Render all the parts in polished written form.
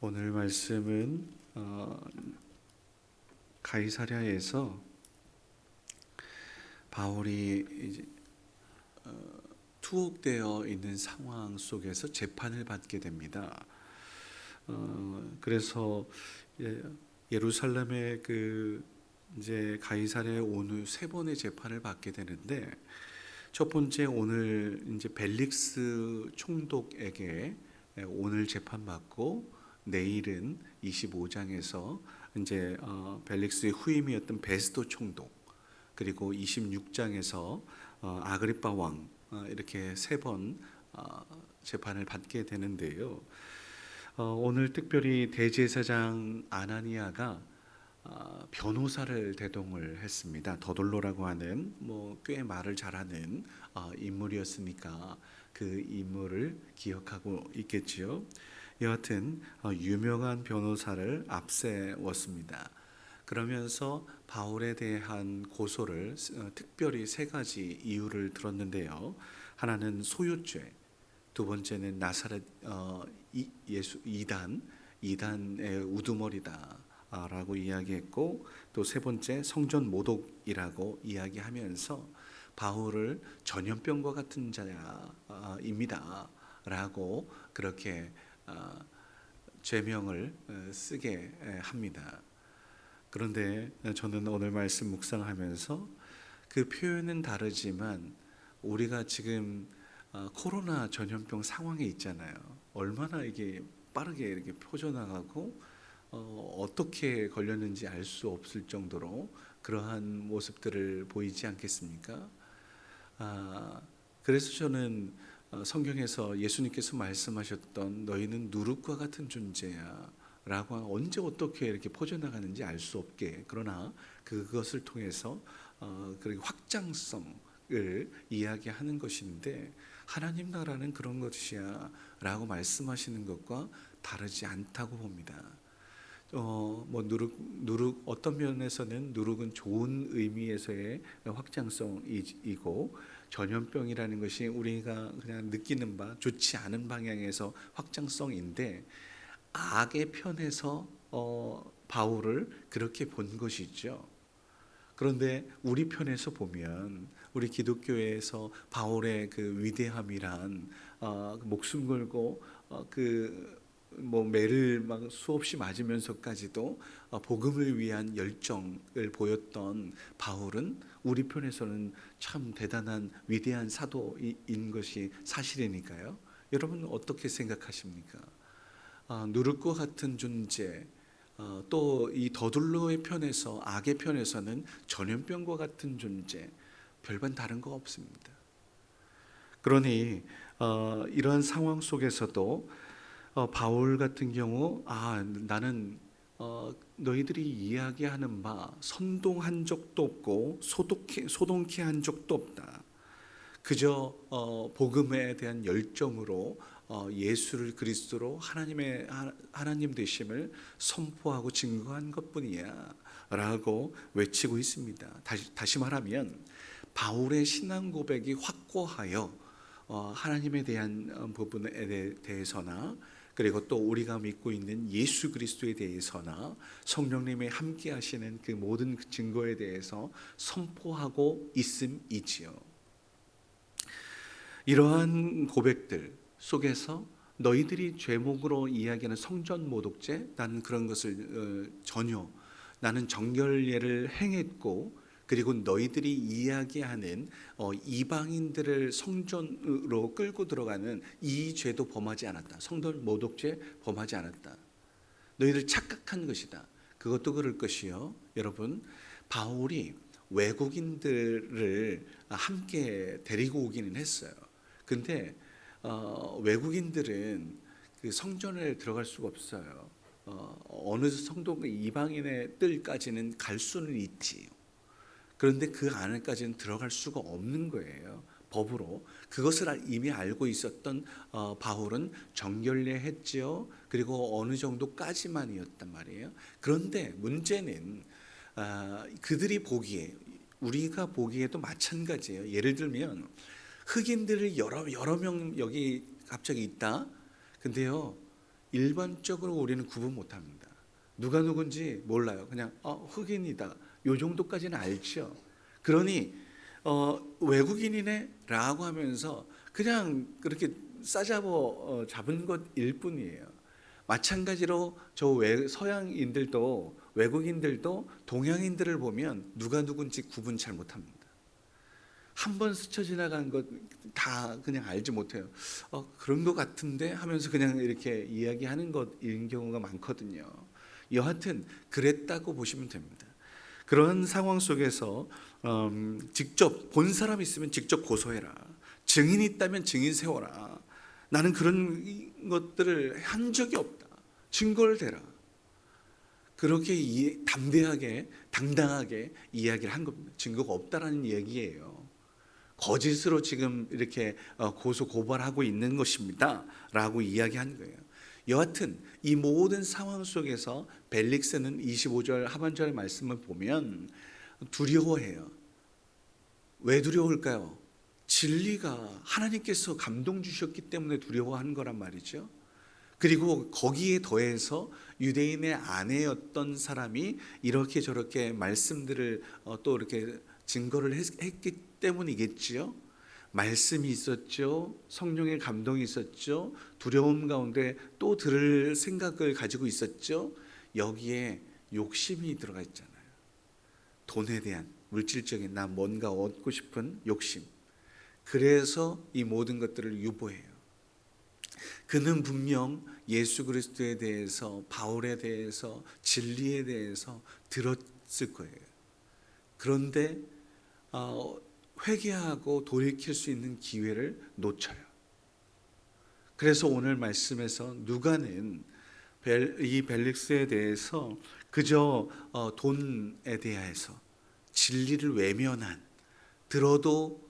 오늘 말씀은 가이사랴에서 바울이 이제 투옥되어 있는 상황 속에서 재판을 받게 됩니다. 그래서 예루살렘에 이제 가이사랴에 온 후 세 번의 재판을 받게 되는데, 첫 번째 오늘 이제 벨릭스 총독에게 오늘 재판받고, 내일은 25장에서 이제 벨릭스의 후임이었던 베스도 총독, 그리고 26장에서 아그리파 왕, 이렇게 세 번 재판을 받게 되는데요. 오늘 특별히 대제사장 아나니아가 변호사를 대동을 했습니다. 더돌로라고 하는 꽤 말을 잘하는 인물이었으니까 그 인물을 기억하고 있겠지요. 여하튼 유명한 변호사를 앞세웠습니다. 그러면서 바울에 대한 고소를 특별히 세 가지 이유를 들었는데요. 하나는 소유죄, 두 번째는 나사렛 예수 이단의 우두머리다 라고 이야기했고, 또 세 번째 성전 모독이라고 이야기하면서 바울을 전염병과 같은 자입니다 라고 그렇게 죄명을 쓰게 합니다. 그런데 저는 오늘 말씀 묵상하면서 그 표현은 다르지만 우리가 지금 코로나 전염병 상황에 있잖아요. 얼마나 이게 빠르게 이렇게 퍼져나가고 어떻게 걸렸는지 알 수 없을 정도로 그러한 모습들을 보이지 않겠습니까? 그래서 저는 성경에서 예수님께서 말씀하셨던 너희는 누룩과 같은 존재야 라고, 언제 어떻게 이렇게 퍼져나가는지 알 수 없게, 그러나 그것을 통해서 그리고 확장성을 이야기하는 것인데, 하나님 나라는 그런 것이야 라고 말씀하시는 것과 다르지 않다고 봅니다. 누룩 어떤 면에서는 누룩은 좋은 의미에서의 확장성이고, 전염병이라는 것이 우리가 그냥 느끼는 바 좋지 않은 방향에서 확장성인데, 악의 편에서 바울을 그렇게 본 것이죠. 그런데 우리 편에서 보면, 우리 기독교에서 바울의 그 위대함이란 목숨 걸고 매를 막 수없이 맞으면서까지도 복음을 위한 열정을 보였던 바울은 우리 편에서는 참 대단한 위대한 사도인 것이 사실이니까요. 여러분 어떻게 생각하십니까? 누룩과 같은 존재, 또 이 더둘로의 편에서, 악의 편에서는 전염병과 같은 존재, 별반 다른 거 없습니다. 그러니 이러한 상황 속에서도 바울 같은 경우, 나는 너희들이 이야기하는 바 선동한 적도 없고 소동케 한 적도 없다. 그저 복음에 대한 열정으로 예수를 그리스도로 하나님 되심을 선포하고 증거한 것뿐이야 라고 외치고 있습니다. 다시 말하면 바울의 신앙 고백이 확고하여 하나님에 대한 부분에 대해서나, 그리고 또 우리가 믿고 있는 예수 그리스도에 대해서나 성령님이 함께 하시는 그 모든 증거에 대해서 선포하고 있음이지요. 이러한 고백들 속에서 너희들이 죄목으로 이야기하는 성전 모독죄, 나는 그런 것을 나는 정결례를 행했고, 그리고 너희들이 이야기하는 이방인들을 성전으로 끌고 들어가는 이 죄도 범하지 않았다. 성전 모독죄 범하지 않았다. 너희들 착각한 것이다. 그것도 그럴 것이요. 여러분, 바울이 외국인들을 함께 데리고 오기는 했어요. 근데 외국인들은 그 성전에 들어갈 수가 없어요. 어느 성도 이방인의 뜰까지는 갈 수는 있지. 그런데 그 안에까지는 들어갈 수가 없는 거예요. 법으로. 그것을 이미 알고 있었던 바울은 정결례 했지요. 그리고 어느 정도까지만이었단 말이에요. 그런데 문제는 그들이 보기에, 우리가 보기에도 마찬가지예요. 예를 들면 흑인들을 여러 명 여기 갑자기 있다. 근데요, 일반적으로 우리는 구분 못합니다. 누가 누군지 몰라요. 그냥 흑인이다, 요 정도까지는 알죠. 그러니 외국인이네라고 하면서 그냥 그렇게 싸잡아 잡은 것일 뿐이에요. 마찬가지로 서양인들도, 외국인들도 동양인들을 보면 누가 누군지 구분 잘 못합니다. 한 번 스쳐 지나간 것 다 그냥 알지 못해요. 그런 것 같은데 하면서 그냥 이렇게 이야기하는 것인 경우가 많거든요. 여하튼 그랬다고 보시면 됩니다. 그런 상황 속에서 직접 본 사람 있으면 직접 고소해라, 증인이 있다면 증인 세워라, 나는 그런 것들을 한 적이 없다, 증거를 대라, 그렇게 담대하게 당당하게 이야기를 한 겁니다. 증거가 없다라는 이야기예요. 거짓으로 지금 이렇게 고소 고발하고 있는 것입니다 라고 이야기한 거예요. 여하튼 이 모든 상황 속에서 벨릭스는 25절 하반절 말씀을 보면 두려워해요. 왜 두려울까요? 진리가 하나님께서 감동 주셨기 때문에 두려워하는 거란 말이죠. 그리고 거기에 더해서 유대인의 아내였던 사람이 이렇게 저렇게 말씀들을 또 이렇게 증거를 했기 때문이겠지요. 말씀이 있었죠. 성령의 감동이 있었죠. 두려움 가운데 또 들을 생각을 가지고 있었죠. 여기에 욕심이 들어가 있잖아요. 돈에 대한 물질적인 나 뭔가 얻고 싶은 욕심. 그래서 이 모든 것들을 유보해요. 그는 분명 예수 그리스도에 대해서, 바울에 대해서, 진리에 대해서 들었을 거예요. 그런데 회개하고 돌이킬 수 있는 기회를 놓쳐요. 그래서 오늘 말씀에서 누가는 이 벨릭스에 대해서 그저 돈에 대해서 진리를 외면한, 들어도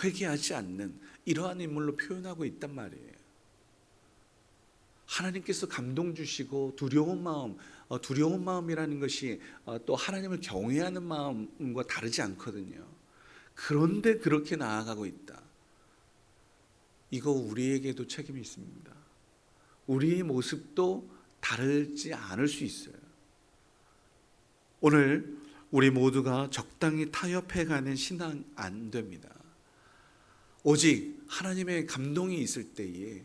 회개하지 않는 이러한 인물로 표현하고 있단 말이에요. 하나님께서 감동 주시고 두려운 마음이라는 것이 또 하나님을 경외하는 마음과 다르지 않거든요. 그런데 그렇게 나아가고 있다. 이거 우리에게도 책임이 있습니다. 우리의 모습도 다르지 않을 수 있어요. 오늘 우리 모두가 적당히 타협해가는 신앙 안 됩니다. 오직 하나님의 감동이 있을 때에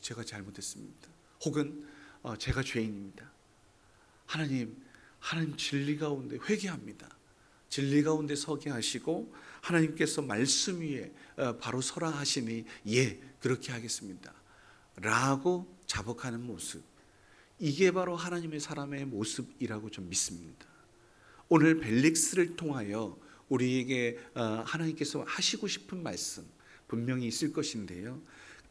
제가 잘못했습니다. 혹은 제가 죄인입니다. 하나님 진리 가운데 회개합니다. 진리 가운데 서게 하시고 하나님께서 말씀 위에 바로 서라 하시니 그렇게 하겠습니다 라고 자복하는 모습, 이게 바로 하나님의 사람의 모습이라고 좀 믿습니다. 오늘 벨릭스를 통하여 우리에게 하나님께서 하시고 싶은 말씀 분명히 있을 것인데요.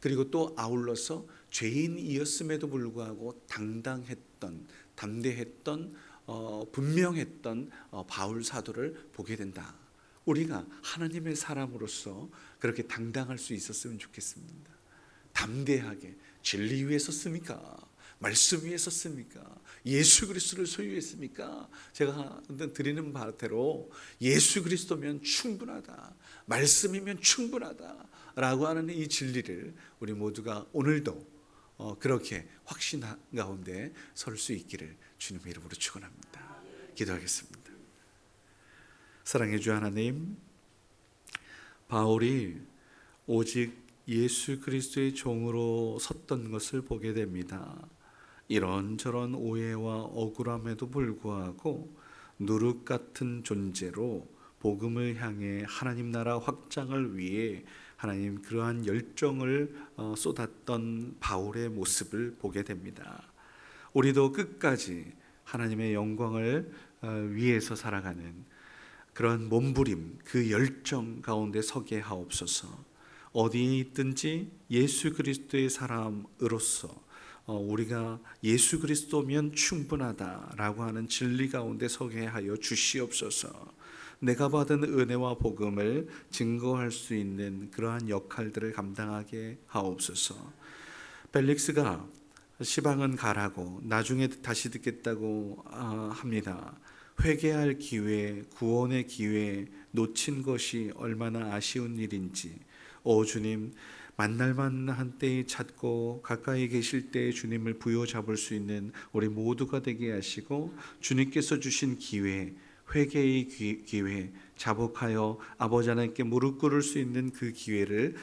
그리고 또 아울러서 죄인이었음에도 불구하고 당당했던, 담대했던, 분명했던 바울 사도를 보게 된다. 우리가 하나님의 사람으로서 그렇게 당당할 수 있었으면 좋겠습니다. 담대하게 진리 위에 섰습니까? 말씀 위에 섰습니까? 예수 그리스도를 소유했습니까? 제가 드리는 바대로 예수 그리스도면 충분하다, 말씀이면 충분하다 라고 하는 이 진리를 우리 모두가 오늘도 그렇게 확신 가운데 설 수 있기를 주님의 이름으로 축원합니다. 기도하겠습니다. 사랑해 주 하나님, 바울이 오직 예수 그리스도의 종으로 섰던 것을 보게 됩니다. 이런저런 오해와 억울함에도 불구하고 누룩 같은 존재로 복음을 향해 하나님 나라 확장을 위해 하나님 그러한 열정을 쏟았던 바울의 모습을 보게 됩니다. 우리도 끝까지 하나님의 영광을 위해서 살아가는 그런 몸부림, 그 열정 가운데 서게 하옵소서. 어디에 있든지 예수 그리스도의 사람으로서 우리가 예수 그리스도면 충분하다라고 하는 진리 가운데 서게 하여 주시옵소서. 내가 받은 은혜와 복음을 증거할 수 있는 그러한 역할들을 감당하게 하옵소서. 벨릭스가 시방은 가라고 나중에 다시 듣겠다고 합니다. 회개할 기회, 구원의 기회 놓친 것이 얼마나 아쉬운 일인지, 오 주님, 만날만 한 때에 찾고 가까이 계실 때에 주님을 부여잡을 수 있는 우리 모두가 되게 하시고, 주님께서 주신 기회, 회개의 기회, 자복하여 아버지 하나님께 무릎 꿇을 수 있는 그 기회를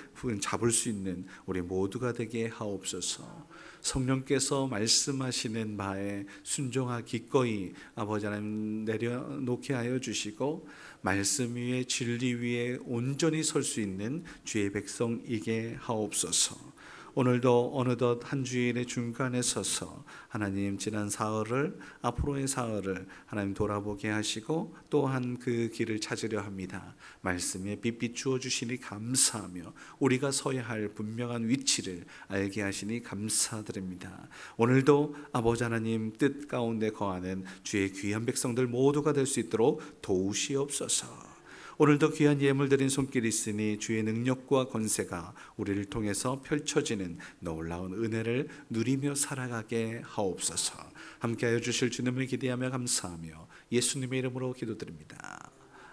잡을 수 있는 우리 모두가 되게 하옵소서. 성령께서 말씀하시는 바에 순종하 기꺼이 아버지 하나님 내려놓게 하여 주시고, 말씀 위에 진리 위에 온전히 설 수 있는 주의 백성이게 하옵소서. 오늘도 어느덧 한 주일의 중간에 서서 하나님 지난 사흘을, 앞으로의 사흘을 하나님 돌아보게 하시고 또한 그 길을 찾으려 합니다. 말씀에 빛 비추어 주시니 감사하며 우리가 서야 할 분명한 위치를 알게 하시니 감사드립니다. 오늘도 아버지 하나님 뜻 가운데 거하는 주의 귀한 백성들 모두가 될 수 있도록 도우시옵소서. 오늘도 귀한 예물 드린 손길이 있으니 주의 능력과 권세가 우리를 통해서 펼쳐지는 놀라운 은혜를 누리며 살아가게 하옵소서. 함께하여 주실 주님을 기대하며 감사하며 예수님의 이름으로 기도드립니다.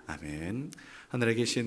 아멘. 하늘에 계신